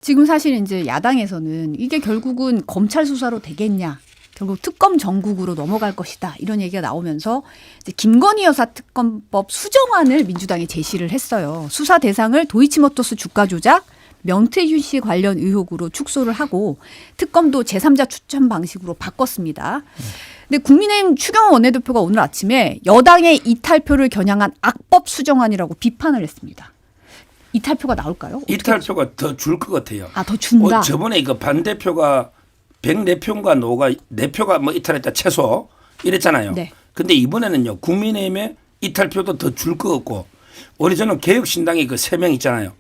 지금 사실 이제 야당에서는 이게 결국은 검찰 수사로 되겠냐. 결국 특검 전국으로 넘어갈 것이다. 이런 얘기가 나오면서 이제 김건희 여사 특검법 수정안을 민주당이 제시를 했어요. 수사 대상을 도이치모터스 주가 조작, 명태균 씨 관련 의혹으로 축소를 하고 특검도 제3자 추천 방식으로 바꿨습니다. 근데 국민의힘 추경호 원내대표가 오늘 아침에 여당의 이탈표를 겨냥한 악법 수정안이라고 비판을 했습니다. 이탈표가 나올까요? 이탈표가 더 줄 것 같아요. 아, 더 준다. 저번에 그 반대표가 104표인가 노가 4표가 뭐 이탈했다 최소 이랬잖아요. 네. 근데 이번에는요. 국민의힘의 이탈표도 더 줄 것 같고 오히려 저는 개혁신당이 그 3명 있잖아요.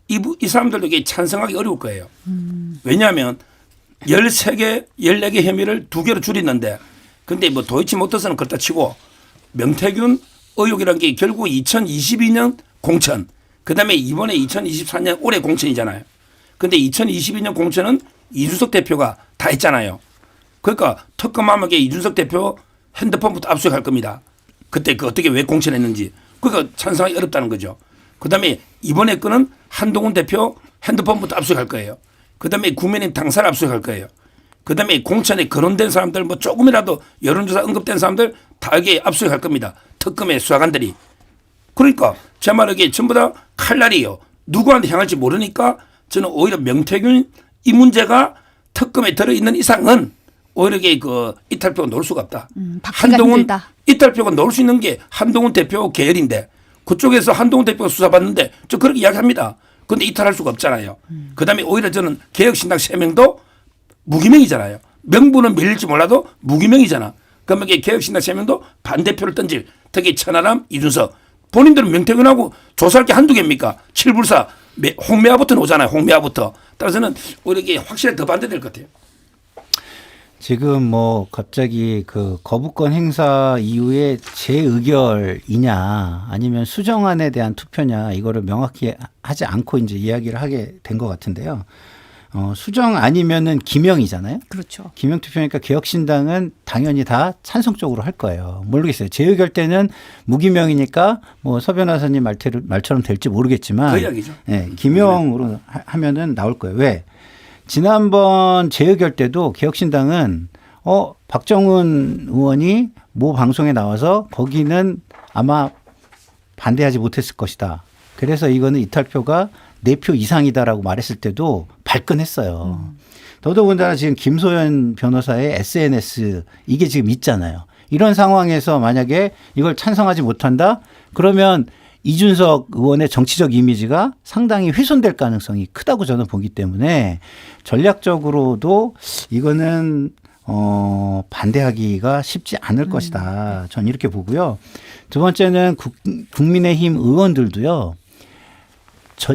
이 사람들도 이게 찬성하기 어려울 거예요. 왜냐하면 13개, 14개 혐의를 2개로 줄이는데 근데 뭐 도이치모터스는 그렇다 치고 명태균 의혹이라는 게 결국 2022년 공천 그다음에 이번에 2024년 올해 공천이잖아요. 근데 2022년 공천은 이준석 대표가 다 했잖아요. 그러니까 특검하면 이준석 대표 핸드폰부터 압수할 겁니다. 그때 그 어떻게 왜 공천했는지. 그러니까 찬성하기 어렵다는 거죠. 그다음에 이번에 거는 한동훈 대표 핸드폰부터 압수할 거예요. 그다음에 국민의힘 당사를 압수할 거예요. 그다음에 공천에 거론된 사람들 뭐 조금이라도 여론조사 언급된 사람들 다 여기 압수할 겁니다. 특검의 수사관들이. 그러니까 제 말에 전부 다 칼날이에요. 누구한테 향할지 모르니까 저는 오히려 명태균 이 문제가 특검에 들어있는 이상은 오히려 그 이탈표가 놓을 수가 없다. 한동훈 힘들다. 이탈표가 놓을 수 있는 게 한동훈 대표 계열인데 그쪽에서 한동훈 대표가 수사받는데 저 그렇게 이야기합니다. 그런데 이탈할 수가 없잖아요. 그다음에 오히려 저는 개혁신당 3명도 무기명이잖아요. 명분은 밀릴지 몰라도 무기명이잖아. 그러면 개혁신당 3명도 반대표를 던질 특히 천하람, 이준석 본인들은 명태균하고 조사할 게 한두 개입니까? 칠불사 홍매화부터 오잖아요. 홍매화부터. 따라서는 오히려 이게 확실히 더 반대될 것 같아요. 지금 뭐 갑자기 그 거부권 행사 이후에 재의결이냐 아니면 수정안에 대한 투표냐 이거를 명확히 하지 않고 이제 이야기를 하게 된 것 같은데요. 수정 아니면은 기명이잖아요. 그렇죠. 기명 투표니까 개혁신당은 당연히 다 찬성적으로 할 거예요. 모르겠어요. 재의결 때는 무기명이니까 뭐 서 변호사님 말처럼 될지 모르겠지만 그 이야기죠. 네, 기명으로 하면은 나올 거예요. 왜? 지난번 재의결 때도 개혁신당은 박정훈 의원이 모 방송에 나와서 거기는 아마 반대하지 못했을 것이다. 그래서 이거는 이탈표가 4표 이상이다라고 말했을 때도 발끈했어요. 더더군다나 지금 김소연 변호사의 SNS 이게 지금 있잖아요. 이런 상황에서 만약에 이걸 찬성하지 못한다? 그러면 이준석 의원의 정치적 이미지가 상당히 훼손될 가능성이 크다고 저는 보기 때문에 전략적으로도 이거는 반대하기가 쉽지 않을 것이다. 전 이렇게 보고요. 두 번째는 국민의힘 의원들도요.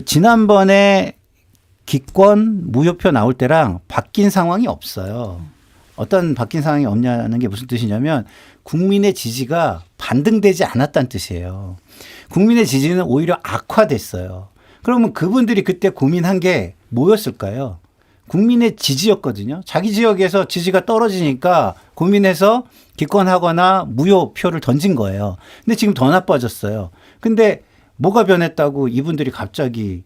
지난번에 기권 무효표 나올 때랑 바뀐 상황이 없어요. 어떤 바뀐 상황이 없냐는 게 무슨 뜻이냐면 국민의 지지가 반등되지 않았다는 뜻이에요. 국민의 지지는 오히려 악화됐어요. 그러면 그분들이 그때 고민한 게 뭐였을까요? 국민의 지지였거든요. 자기 지역에서 지지가 떨어지니까 고민해서 기권하거나 무효표를 던진 거예요. 근데 지금 더 나빠졌어요. 근데 뭐가 변했다고 이분들이 갑자기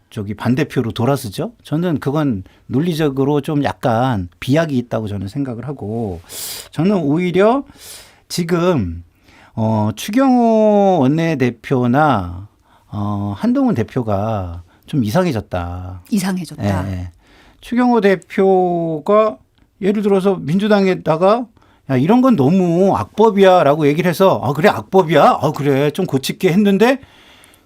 저기 반대표로 돌아서죠? 저는 그건 논리적으로 좀 약간 비약이 있다고 저는 생각을 하고 저는 오히려 지금 추경호 원내대표나 한동훈 대표가 좀 이상해졌다. 이상해졌다. 네. 추경호 대표가 예를 들어서 민주당에다가 야, 이런 건 너무 악법이야 라고 얘기를 해서 그래 악법이야? 그래 좀 고칠게 했는데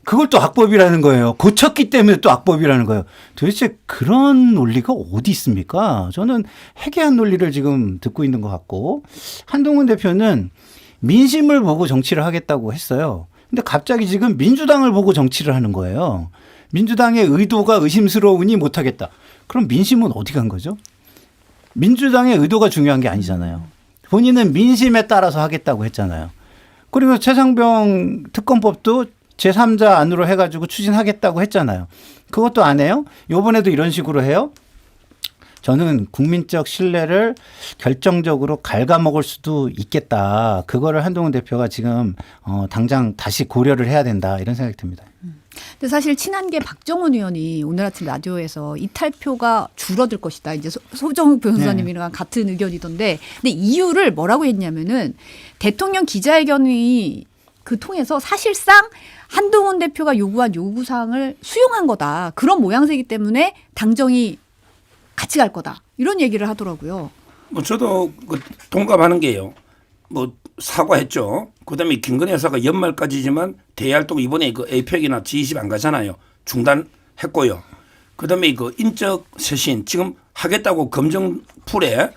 그걸 또 악법이라는 거예요. 고쳤기 때문에 또 악법이라는 거예요. 도대체 그런 논리가 어디 있습니까? 저는 해괴한 논리를 지금 듣고 있는 것 같고 한동훈 대표는 민심을 보고 정치를 하겠다고 했어요. 근데 갑자기 지금 민주당을 보고 정치를 하는 거예요. 민주당의 의도가 의심스러우니 못하겠다. 그럼 민심은 어디 간 거죠? 민주당의 의도가 중요한 게 아니잖아요. 본인은 민심에 따라서 하겠다고 했잖아요. 그리고 최상병 특검법도 제3자 안으로 해가지고 추진하겠다고 했잖아요. 그것도 안 해요? 이번에도 이런 식으로 해요? 저는 국민적 신뢰를 결정적으로 갉아먹을 수도 있겠다. 그거를 한동훈 대표가 지금 당장 다시 고려를 해야 된다. 이런 생각이 듭니다. 근데 사실 친한계 박정훈 의원이 오늘 아침 라디오에서 이탈표가 줄어들 것이다. 이제 소정욱 변호사님이랑 같은 의견이던데, 근데 이유를 뭐라고 했냐면은 대통령 기자회견이 그 통해서 사실상 한동훈 대표가 요구한 요구사항을 수용한 거다. 그런 모양새이기 때문에 당정이 같이 갈 거다. 이런 얘기를 하더라고요. 뭐 저도 그 동감하는 게요. 뭐 사과했죠. 그다음에 김건희 여사가 연말까지지만 대활동 이번에 그 APEC이나 G20 안 가잖아요. 중단했고요. 그다음에 그 인적 쇄신 지금 하겠다고 검정풀에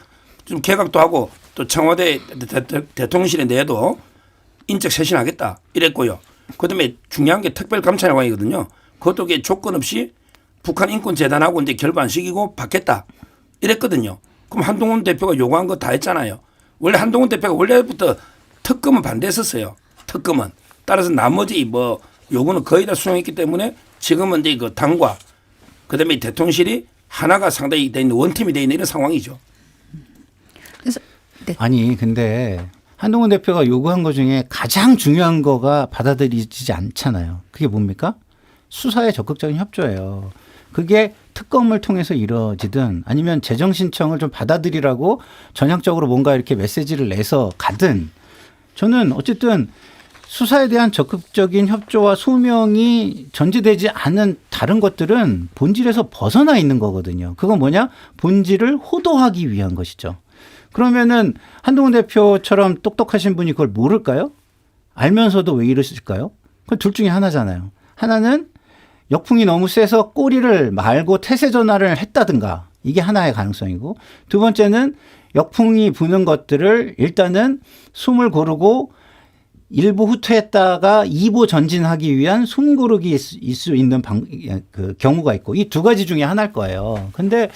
좀 개각도 하고 또 청와대 대통령실에 내도 인적 쇄신하겠다 이랬고요. 그다음에 중요한 게 특별감찰관이거든요. 그것도 조건 없이 북한 인권재단하고 이제 결반시키고 받겠다 이랬거든요. 그럼 한동훈 대표가 요구한 거 다 했잖아요. 원래 한동훈 대표가 원래부터 특검은 반대했었어요. 특검은. 따라서 나머지 뭐 요구는 거의 다 수용했기 때문에 지금은 이제 그 당과 그다음에 대통령실이 하나가 상당히 돼 있는 원팀이 돼 있는 이런 상황이죠. 그래서 네. 아니 근데 한동훈 대표가 요구한 것 중에 가장 중요한 거가 받아들이지 않잖아요. 그게 뭡니까? 수사에 적극적인 협조예요. 그게 특검을 통해서 이루어지든 아니면 재정 신청을 좀 받아들이라고 전향적으로 뭔가 이렇게 메시지를 내서 가든 저는 어쨌든 수사에 대한 적극적인 협조와 소명이 전제되지 않은 다른 것들은 본질에서 벗어나 있는 거거든요. 그건 뭐냐? 본질을 호도하기 위한 것이죠. 그러면은 한동훈 대표처럼 똑똑하신 분이 그걸 모를까요? 알면서도 왜 이러실까요? 그 둘 중에 하나잖아요. 하나는 역풍이 너무 세서 꼬리를 말고 태세 전환을 했다든가 이게 하나의 가능성이고 두 번째는 역풍이 부는 것들을 일단은 숨을 고르고 일부 후퇴했다가 2보 전진하기 위한 숨고르기일 수 있는 그 경우가 있고 이 두 가지 중에 하나일 거예요. 근데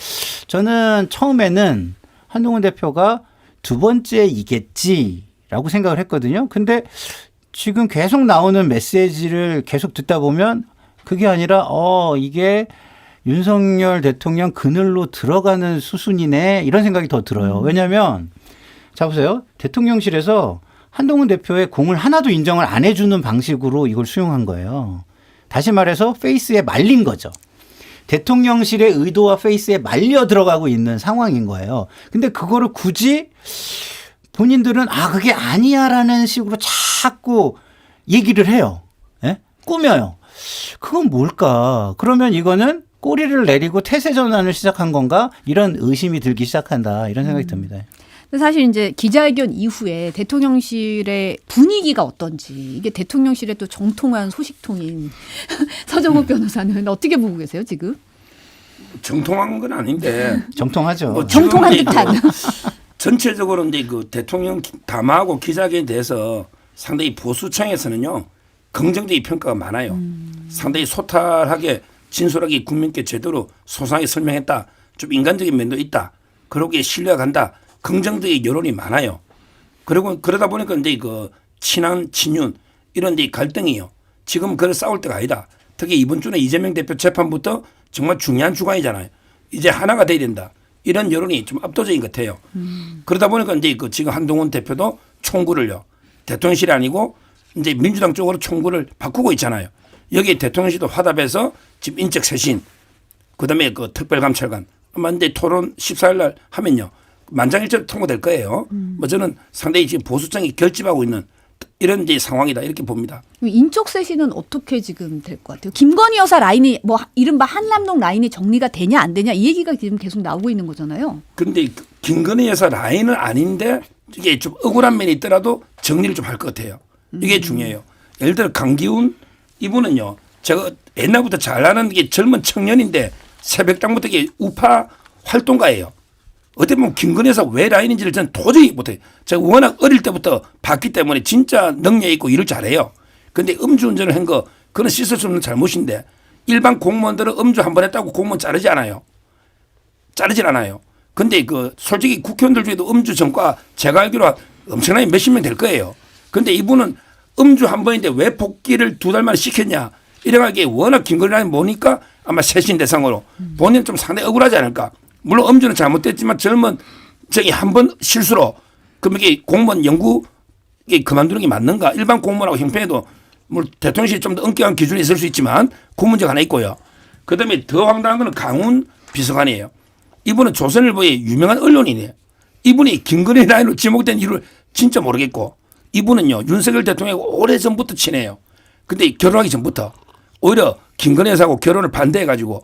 저는 처음에는 한동훈 대표가 두 번째이겠지라고 생각을 했거든요. 근데 지금 계속 나오는 메시지를 계속 듣다 보면 그게 아니라 이게 윤석열 대통령 그늘로 들어가는 수순이네 이런 생각이 더 들어요. 왜냐하면 자 보세요. 대통령실에서 한동훈 대표의 공을 하나도 인정을 안 해주는 방식으로 이걸 수용한 거예요. 다시 말해서 페이스에 말린 거죠. 대통령실의 의도와 페이스에 말려 들어가고 있는 상황인 거예요. 근데 그거를 굳이 본인들은 그게 아니야라는 식으로 자꾸 얘기를 해요. 예? 꾸며요. 그건 뭘까? 그러면 이거는 꼬리를 내리고 태세 전환을 시작한 건가? 이런 의심이 들기 시작한다. 이런 생각이 듭니다. 근데 사실 이제 기자회견 이후에 대통령실의 분위기가 어떤지 이게 대통령실의 또 정통한 소식통인 서정욱 변호사는 어떻게 보고 계세요 지금? 정통한 건 아닌데 정통하죠. 뭐 정통한 듯한. 전체적으로 이제 그 대통령 담화하고 기자회견에 대해서 상당히 보수층에서는요 긍정적인 평가가 많아요. 상당히 소탈하게 진솔하게 국민께 제대로 소상하게 설명했다. 좀 인간적인 면도 있다. 그러기에 신뢰가 간다. 긍정적인 여론이 많아요. 그리고 그러다 보니까 이제 그 친한 친윤 이런 데 갈등이요. 지금 그걸 싸울 때가 아니다. 특히 이번 주는 이재명 대표 재판부터 정말 중요한 주간이잖아요. 이제 하나가 돼야 된다. 이런 여론이 좀 압도적인 것 같아요. 그러다 보니까 이제 그 지금 한동훈 대표도 총구를요. 대통령실이 아니고 이제 민주당 쪽으로 총구를 바꾸고 있잖아요. 여기 대통령실도 화답해서 지금 인적 쇄신, 그다음에 그 특별감찰관 아마 이제 토론 14일 날 하면요. 만장일치로 통과될 거예요. 뭐 저는 상당히 지금 보수층이 결집하고 있는 이런 이제 상황이다 이렇게 봅니다. 인적 쇄신은 어떻게 지금 될 것 같아요? 김건희 여사 라인이 뭐 이른바 한남동 라인이 정리가 되냐 안 되냐 이 얘기가 지금 계속 나오고 있는 거잖아요. 그런데 김건희 여사 라인은 아닌데 이게 좀 억울한 면이 있더라도 정리를 좀 할 것 같아요. 이게 중요해요. 예를 들어 강기훈 이분은요. 제가 옛날부터 잘 아는 게 젊은 청년인데 새벽장부터 이게 우파 활동가예요. 어떻게 보면 김건희 여사 왜 라인인지를 저는 도저히 못해요. 제가 워낙 어릴 때부터 봤기 때문에 진짜 능력 있고 일을 잘해요. 그런데 음주운전을 한 거 그건 씻을 수 없는 잘못인데 일반 공무원들은 음주 한 번 했다고 공무원 자르지 않아요. 자르질 않아요. 근데 그 솔직히 국회의원들 중에도 음주 전과 제가 알기로 엄청나게 몇십 명 될 거예요. 근데 이분은 음주 한 번인데 왜 복귀를 2달 만에 시켰냐. 이래가지고 워낙 김건희 라인 보니까 아마 쇄신 대상으로 본인은 좀 상당히 억울하지 않을까. 물론 엄주는 잘못됐지만 젊은 저기 한 번 실수로 그럼 이게 공무원 연구 이게 그만두는 게 맞는가? 일반 공무원하고 형평에도 뭐 대통령실이 좀 더 엄격한 기준이 있을 수 있지만 그 문제가 하나 있고요. 그다음에 더 황당한 거는 강훈 비서관이에요. 이분은 조선일보의 유명한 언론인이에요. 이분이 김건희 라인으로 지목된 이유를 진짜 모르겠고 이분은요 윤석열 대통령하고 오래전부터 친해요. 근데 결혼하기 전부터 오히려 김건희 여사하고 결혼을 반대해가지고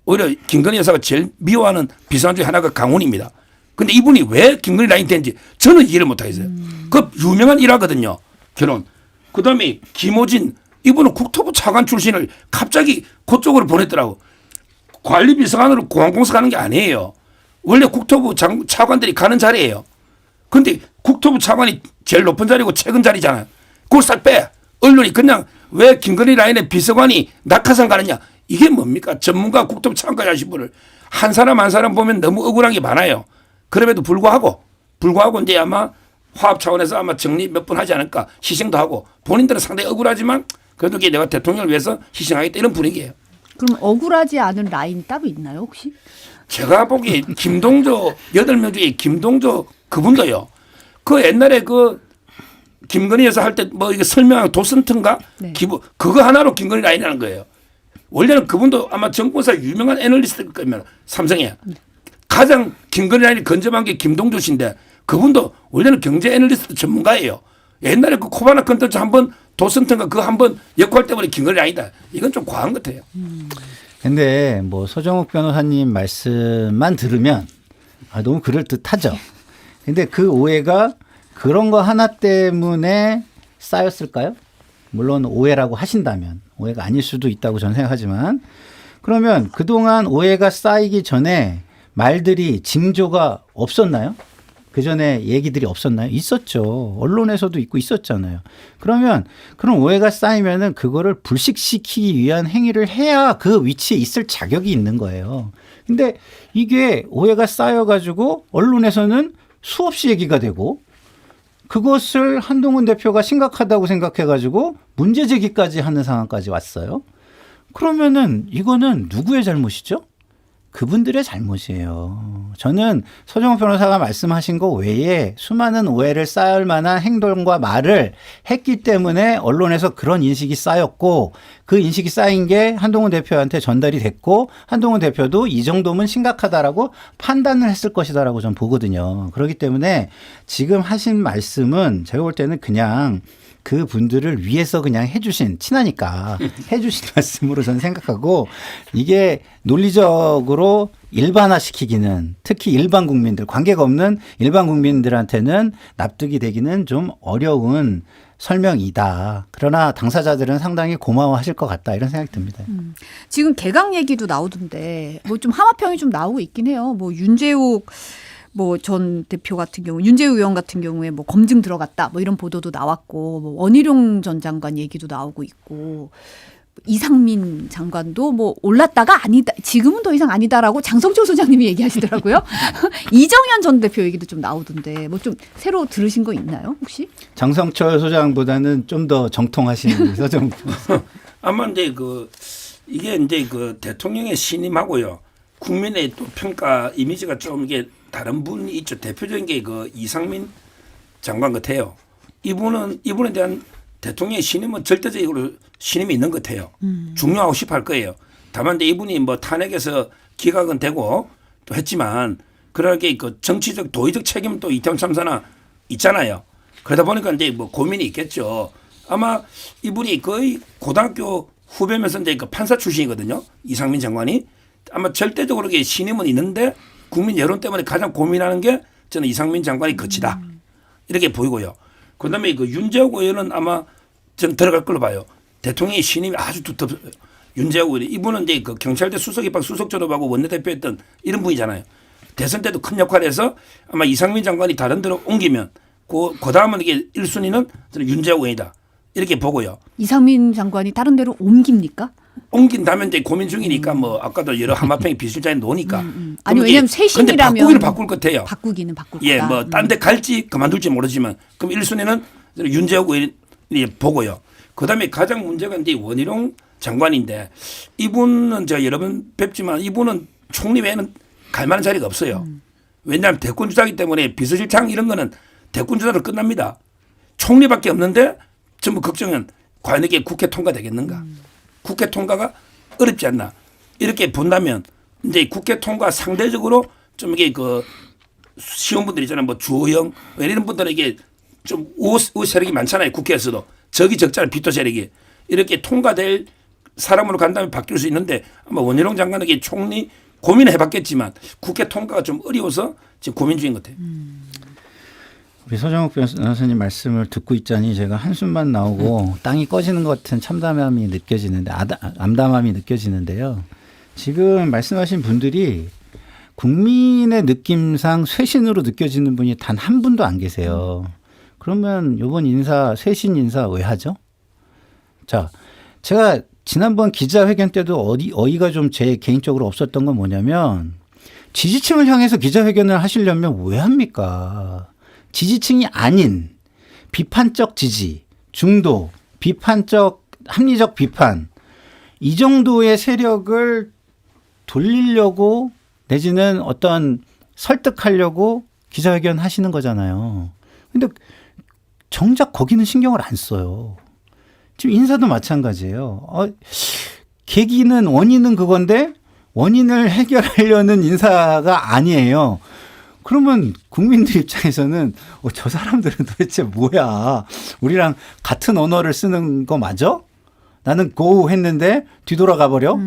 오히려 김건희 여사가 제일 미워하는 비서관 중에 하나가 강훈입니다. 근데 이분이 왜 김건희 라인 된지 저는 이해를 못하겠어요. 그 유명한 일화거든요. 결혼. 그다음에 김호진 이분은 국토부 차관 출신을 갑자기 그쪽으로 보냈더라고. 관리비서관으로 공항공사 가는 게 아니에요. 원래 국토부 차관들이 가는 자리예요. 근데 국토부 차관이 제일 높은 자리고 최근 자리잖아요. 그걸 싹 빼. 언론이 그냥 왜 김건희 라인의 비서관이 낙하산 가느냐. 이게 뭡니까? 전문가 국토부 차관까지 하신 분을 한 사람 한 사람 보면 너무 억울한 게 많아요. 그럼에도 불구하고 이제 아마 화합 차원에서 아마 정리 몇 번 하지 않을까 희생도 하고 본인들은 상당히 억울하지만 그래도 이게 내가 대통령을 위해서 희생하겠다 이런 분위기예요. 그럼 억울하지 않은 라인이 따로 있나요 혹시? 제가 보기에 김동조 8명 중에 김동조 그분도요. 그 옛날에 그 김건희 여사 할 때 뭐 이게 설명한 도슨트인가? 네. 그거 하나로 김건희 라인이라는 거예요. 원래는 그분도 아마 정권사 유명한 애널리스트일 거면 삼성에 가장 김건희 라인이 건접한 게 김동조 씨인데 그분도 원래는 경제 애널리스트 전문가예요. 옛날에 그 코바나 컨텐츠 한번 도슨트인가 그거 한번 역할 때문에 김건희 라인이다. 이건 좀 과한 것 같아요. 근데 뭐 서정욱 변호사님 말씀만 들으면 너무 그럴듯하죠. 근데 그 오해가 그런 거 하나 때문에 쌓였을까요? 물론 오해라고 하신다면 오해가 아닐 수도 있다고 저는 생각하지만 그러면 그동안 오해가 쌓이기 전에 말들이 징조가 없었나요? 그 전에 얘기들이 없었나요? 있었죠. 언론에서도 있고 있었잖아요. 그러면 그런 오해가 쌓이면은 그거를 불식시키기 위한 행위를 해야 그 위치에 있을 자격이 있는 거예요. 근데 이게 오해가 쌓여가지고 언론에서는 수없이 얘기가 되고 그것을 한동훈 대표가 심각하다고 생각해가지고 문제 제기까지 하는 상황까지 왔어요. 그러면은 이거는 누구의 잘못이죠? 그분들의 잘못이에요. 저는 서정욱 변호사가 말씀하신 거 외에 수많은 오해를 쌓을 만한 행동과 말을 했기 때문에 언론에서 그런 인식이 쌓였고 그 인식이 쌓인 게 한동훈 대표한테 전달이 됐고 한동훈 대표도 이 정도면 심각하다라고 판단을 했을 것이다라고 저는 보거든요. 그렇기 때문에 지금 하신 말씀은 제가 볼 때는 그냥 그 분들을 위해서 그냥 해주신 친하니까 해주신 말씀으로 저는 생각하고 이게 논리적으로 일반화시키기는 특히 일반 국민들 관계가 없는 일반 국민들한테는 납득이 되기는 좀 어려운 설명이다. 그러나 당사자들은 상당히 고마워하실 것 같다 이런 생각이 듭니다. 지금 개각 얘기도 나오던데 뭐 좀 하마평이 좀 나오고 있긴 해요. 뭐 윤재욱 뭐 전 대표 같은 경우 윤재욱 의원 같은 경우에 뭐 검증 들어갔다 뭐 이런 보도도 나왔고 뭐 원희룡 전 장관 얘기도 나오고 있고 이상민 장관도 뭐 올랐다가 아니다 지금은 더 이상 아니다라고 장성철 소장님이 얘기하시더라고요. 이정현 전 대표 얘기도 좀 나오던데 뭐 좀 새로 들으신 거 있나요 혹시? 장성철 소장보다는 좀 더 정통하신 서정. 아마 이제 이게 이제 대통령의 신임하고요 국민의 또 평가 이미지가 좀 이게 다른 분이 있죠. 대표적인 게 이상민 장관 같아요. 이분에 대한 대통령의 신임은 절대적으로 신임이 있는 것 같아요. 중요하고 싶어 할 거예요. 다만 이제 이분이 뭐 탄핵에서 기각은 되고 또 했지만 그러게 정치적 도의적 책임은 또 이태원 참사나 있잖아요. 그러다 보니까 이제 뭐 고민이 있겠죠. 아마 이분이 거의 고등학교 후배면서 이제 판사 출신이거든요. 이상민 장관이 아마 절대적으로 신임은 있는데 국민 여론 때문에 가장 고민하는 게 저는 이상민 장관이 거치다. 이렇게 보이고요. 그다음에 윤재욱 의원은 아마 전 들어갈 걸로 봐요. 대통령의 신임이 아주 두텁어요. 윤재욱 의원. 이분은 이제 경찰대 수석 수석 졸업하고 원내대표였던 이런 분이잖아요. 대선 때도 큰 역할을 해서 아마 이상민 장관이 다른 데로 옮기면 그 다음은 이게 1순위는 저는 윤재욱 의원이다. 이렇게 보고요. 이상민 장관이 다른 데로 옮깁니까? 옮긴다면 이제 고민 중이니까 뭐 아까도 여러 하마평이 비실장에 놓으니까. 아니 왜냐면 쇄신이라면 근데 바꾸기는 바꿀 것 같아요. 바꾸기는 바꿀 예, 거다. 뭐 딴 데 갈지 그만둘지 모르지만 그럼 1순위는 윤재욱 의원이 보고요. 그다음에 가장 문제가 이제 원희룡 장관인데 이분은 제가 여러 번 뵙지만 이분은 총리 외에는 갈 만한 자리가 없어요. 왜냐하면 대권 주자이기 때문에 비서실장 이런 거는 대권 주자로 끝납니다. 총리밖에 없는데 전부 걱정은 과연 이게 국회 통과되겠는가. 국회 통과가 어렵지 않나. 이렇게 본다면 이제 국회 통과 상대적으로 좀 이게 그 쉬운 분들 있잖아요. 뭐 주호영 이런 분들은 이게 좀 우호 세력이 많잖아요. 국회에서도. 적이 적잖아요. 비토 세력이. 이렇게 통과될 사람으로 간다면 바뀔 수 있는데 아마 원희룡 장관에게 총리 고민을 해봤겠지만 국회 통과가 좀 어려워서 지금 고민 중인 것 같아요. 우리 서정욱 변호사님 말씀을 듣고 있자니 제가 한숨만 나오고 땅이 꺼지는 것 같은 참담함이 느껴지는데 암담함이 느껴지는데요. 지금 말씀하신 분들이 국민의 느낌상 쇄신으로 느껴지는 분이 단 한 분도 안 계세요. 그러면 이번 인사 쇄신 인사 왜 하죠? 자, 제가 지난번 기자회견 때도 어이가 좀 제 개인적으로 없었던 건 뭐냐면 지지층을 향해서 기자회견을 하시려면 왜 합니까? 지지층이 아닌 비판적 지지, 중도, 비판적, 합리적 비판 이 정도의 세력을 돌리려고 내지는 어떤 설득하려고 기자회견 하시는 거잖아요. 근데 정작 거기는 신경을 안 써요. 지금 인사도 마찬가지예요. 계기는 원인은 그건데 원인을 해결하려는 인사가 아니에요. 그러면 국민들 입장에서는 저 사람들은 도대체 뭐야? 우리랑 같은 언어를 쓰는 거 맞아? 나는 고 했는데 뒤돌아가 버려?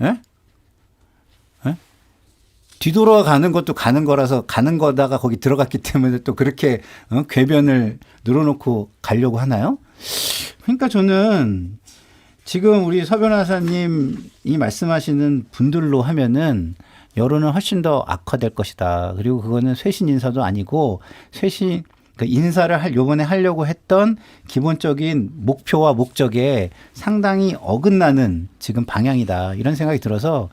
예? 예? 뒤돌아가는 것도 가는 거라서 가는 거다가 거기 들어갔기 때문에 또 그렇게 궤변을 늘어놓고 가려고 하나요? 그러니까 저는 지금 우리 서 변호사님이 말씀하시는 분들로 하면은 여론은 훨씬 더 악화될 것이다. 그리고 그거는 쇄신 인사도 아니고 쇄신 그 인사를 요번에 하려고 했던 기본적인 목표와 목적에 상당히 어긋나는 지금 방향이다. 이런 생각이 들어서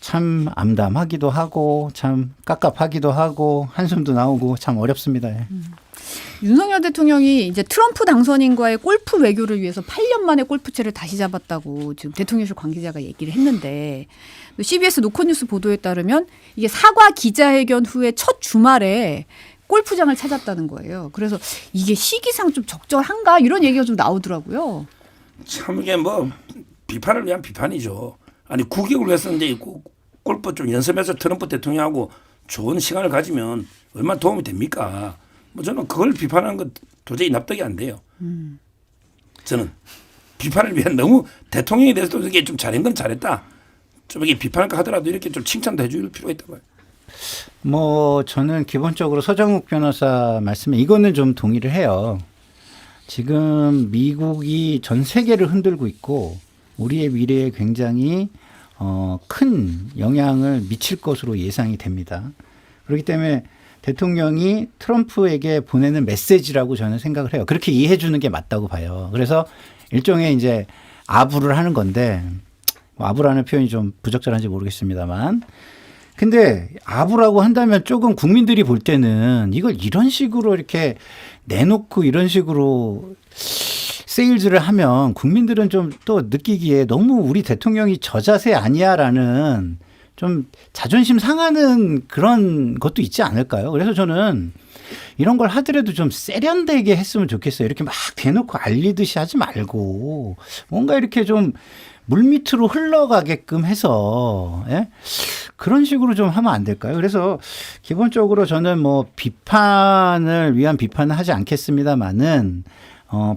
참 암담하기도 하고 참 깝깝하기도 하고 한숨도 나오고 참 어렵습니다. 윤석열 대통령이 이제 트럼프 당선인과의 골프 외교를 위해서 8년 만에 골프채를 다시 잡았다고 지금 대통령실 관계자가 얘기를 했는데 CBS 노컷뉴스 보도에 따르면 이게 사과 기자회견 후에 첫 주말에 골프장을 찾았다는 거예요. 그래서 이게 시기상 좀 적절한가 이런 얘기가 좀 나오더라고요. 참 이게 뭐 비판을 위한 비판이죠. 아니 국익을 위해서 이제 골프 좀 연습해서 트럼프 대통령하고 좋은 시간을 가지면 얼마나 도움이 됩니까? 뭐 저는 그걸 비판하는 건 도저히 납득이 안 돼요. 저는 비판을 위한 너무 대통령에 대해서도 이게 좀 잘한 건 잘했다. 좀 이게 비판할까 하더라도 이렇게 좀 칭찬도 해줄 필요가 있다고 봐요. 뭐 저는 기본적으로 서정욱 변호사 말씀에 이거는 좀 동의를 해요. 지금 미국이 전 세계를 흔들고 있고 우리의 미래에 굉장히 큰 영향을 미칠 것으로 예상이 됩니다. 그렇기 때문에 대통령이 트럼프에게 보내는 메시지라고 저는 생각을 해요. 그렇게 이해해 주는 게 맞다고 봐요. 그래서 일종의 이제 아부를 하는 건데 아부라는 표현이 좀 부적절한지 모르겠습니다만 근데 아부라고 한다면 조금 국민들이 볼 때는 이걸 이런 식으로 이렇게 내놓고 이런 식으로 세일즈를 하면 국민들은 좀 또 느끼기에 너무 우리 대통령이 저 자세 아니야라는 좀 자존심 상하는 그런 것도 있지 않을까요? 그래서 저는 이런 걸 하더라도 좀 세련되게 했으면 좋겠어요. 이렇게 막 대놓고 알리듯이 하지 말고 뭔가 이렇게 좀 물밑으로 흘러가게끔 해서 그런 식으로 좀 하면 안 될까요? 그래서 기본적으로 저는 뭐 비판을 위한 비판은 하지 않겠습니다만은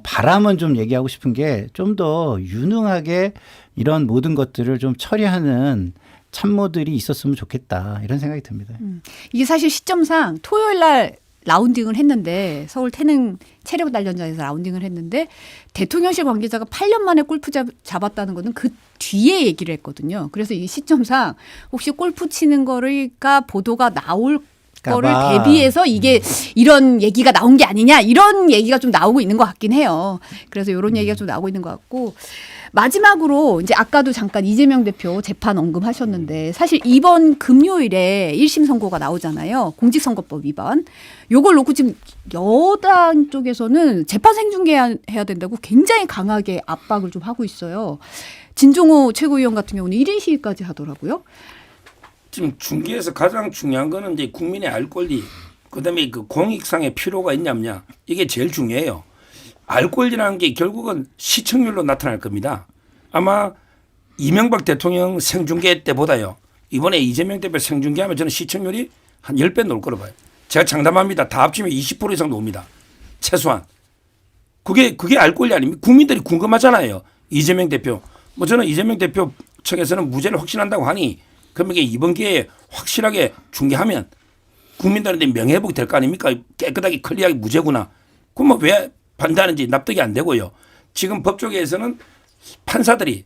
바람은 좀 얘기하고 싶은 게 좀 더 유능하게 이런 모든 것들을 좀 처리하는 참모들이 있었으면 좋겠다 이런 생각이 듭니다. 이게 사실 시점상 토요일 날 라운딩을 했는데 서울 태릉 체력 단련장에서 라운딩을 했는데 대통령실 관계자가 8년 만에 골프 잡았다는 거는 그 뒤에 얘기를 했거든요. 그래서 이 시점상 혹시 골프 치는 거가 보도가 나올 거를 대비해서 이게 이런 얘기가 나온 게 아니냐 이런 얘기가 좀 나오고 있는 것 같긴 해요. 그래서 이런 얘기가 좀 나오고 있는 것 같고 마지막으로 이제 아까도 잠깐 이재명 대표 재판 언급하셨는데 사실 이번 금요일에 1심 선고가 나오잖아요. 공직선거법 위반. 요걸 놓고 지금 여당 쪽에서는 재판 생중계해야 된다고 굉장히 강하게 압박을 좀 하고 있어요. 진종호 최고위원 같은 경우는 1인 시위까지 하더라고요. 지금 중개에서 가장 중요한 거는 이제 국민의 알 권리, 그다음에 그 공익상의 필요가 있냐 없냐 이게 제일 중요해요. 알 권리라는 게 결국은 시청률로 나타날 겁니다. 아마 이명박 대통령 생중계 때보다요. 이번에 이재명 대표 생중계하면 저는 시청률이 한 10배 넘을 거로 봐요. 제가 장담합니다. 다 합치면 20% 이상 나옵니다. 최소한. 그게 알 권리 아닙니까? 국민들이 궁금하잖아요. 이재명 대표. 뭐 저는 이재명 대표 측에서는 무죄를 확신한다고 하니 그러면 이게 이번 기회에 확실하게 중계하면 국민들한테 명예회복이 될 거 아닙니까? 깨끗하게 클리어하게 무죄구나. 그럼 왜 반대하는지 납득이 안 되고요. 지금 법조계에서는 판사들이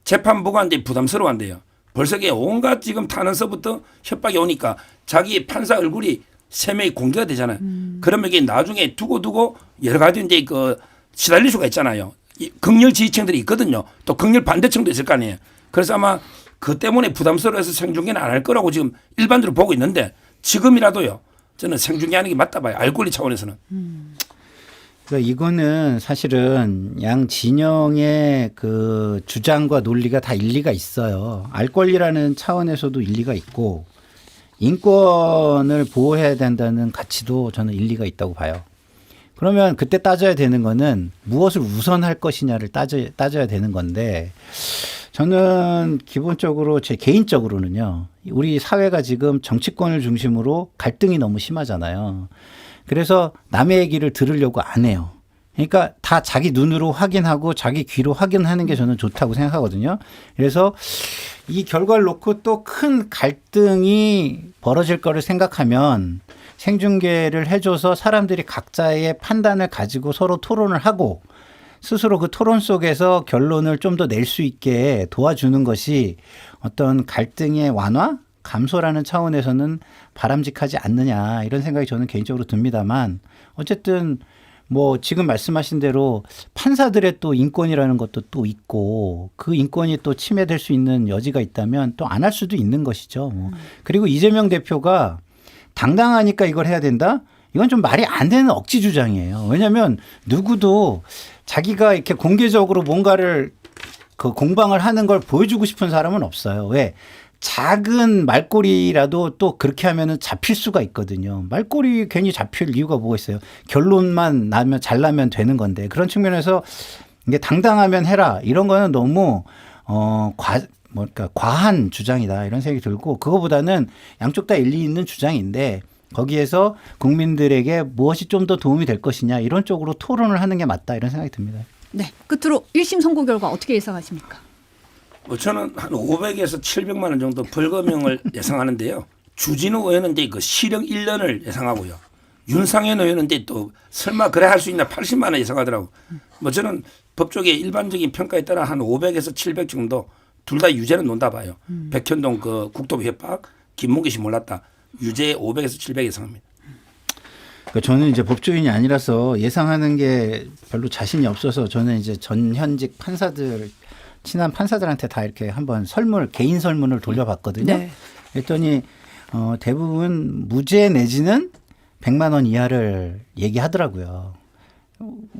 재판부가 이제 부담스러워한대요. 벌써 이게 온갖 지금 탄원서부터 협박이 오니까 자기 판사 얼굴이 3명이 공개가 되잖아요. 그러면 이게 나중에 두고 여러 가지 이제 그 시달릴 수가 있잖아요. 극렬 지지층들이 있거든요. 또 극렬 반대층도 있을 거 아니에요. 그래서 아마 그 때문에 부담스러워서 생중계는 안 할 거라고 지금 일반적으로 보고 있는데 지금이라도요. 저는 생중계하는 게 맞다 봐요. 알 권리 차원에서는. 그러니까 이거는 사실은 양 진영의 그 주장과 논리가 다 일리가 있어요. 알 권리라는 차원에서도 일리가 있고 인권을 보호해야 된다는 가치도 저는 일리가 있다고 봐요. 그러면 그때 따져야 되는 거는 무엇을 우선할 것이냐를 따져야 되는 건데 저는 기본적으로 제 개인적으로는요. 우리 사회가 지금 정치권을 중심으로 갈등이 너무 심하잖아요. 그래서 남의 얘기를 들으려고 안 해요. 그러니까 다 자기 눈으로 확인하고 자기 귀로 확인하는 게 저는 좋다고 생각하거든요. 그래서 이 결과를 놓고 또 큰 갈등이 벌어질 거를 생각하면 생중계를 해줘서 사람들이 각자의 판단을 가지고 서로 토론을 하고 스스로 그 토론 속에서 결론을 좀 더 낼 수 있게 도와주는 것이 어떤 갈등의 완화? 감소라는 차원에서는 바람직하지 않느냐 이런 생각이 저는 개인적으로 듭니다만 어쨌든 뭐 지금 말씀하신 대로 판사들의 또 인권이라는 것도 또 있고 그 인권이 또 침해될 수 있는 여지가 있다면 또 안 할 수도 있는 것이죠. 뭐. 그리고 이재명 대표가 당당하니까 이걸 해야 된다? 이건 좀 말이 안 되는 억지 주장이에요. 왜냐하면 누구도 자기가 이렇게 공개적으로 뭔가를 그 공방을 하는 걸 보여주고 싶은 사람은 없어요. 왜? 작은 말꼬리라도 또 그렇게 하면은 잡힐 수가 있거든요. 말꼬리 괜히 잡힐 이유가 뭐가 있어요. 결론만 나면 잘 나면 되는 건데 그런 측면에서 이게 당당하면 해라 이런 거는 너무 그러니까 과한 주장이다 이런 생각이 들고 그거보다는 양쪽 다 일리 있는 주장인데 거기에서 국민들에게 무엇이 좀 더 도움이 될 것이냐 이런 쪽으로 토론을 하는 게 맞다 이런 생각이 듭니다. 네. 끝으로 1심 선고 결과 어떻게 예상하십니까? 뭐 저는 한 500에서 700만 원 정도 벌금형을 예상하는데요. 주진우 의원은 이제 그 실형 1년을 예상하고요. 윤상현 의원은 이제 또 설마 그래 할 수 있나 80만 원 예상하더라고. 뭐 저는 법조계 일반적인 평가에 따라 한 500에서 700 정도 둘 다 유죄는 논다 봐요. 백현동 그 국토부 협박, 김문기 씨 몰랐다. 유죄 500에서 700 예상합니다. 그러니까 저는 이제 법조인이 아니라서 예상하는 게 별로 자신이 없어서 저는 이제 전현직 판사들 친한 판사들한테 다 이렇게 한번 개인 설문을 돌려봤거든요. 네. 그랬더니 대부분 무죄 내지는 100만 원 이하를 얘기하더라고요.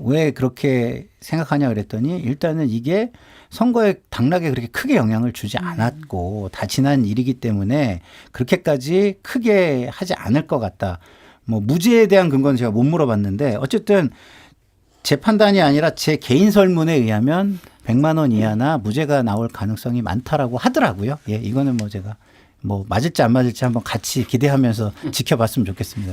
왜 그렇게 생각하냐 그랬더니 일단은 이게 선거의 당락에 그렇게 크게 영향을 주지 않았고 다 지난 일이기 때문에 그렇게까지 크게 하지 않을 것 같다. 뭐 무죄에 대한 근거는 제가 못 물어봤는데 어쨌든 제 판단이 아니라 제 개인 설문에 의하면 100만 원 이하나 무죄가 나올 가능성이 많다라고 하더라고요. 예, 이거는 뭐 제가 뭐 맞을지 안 맞을지 한번 같이 기대하면서 지켜봤으면 좋겠습니다.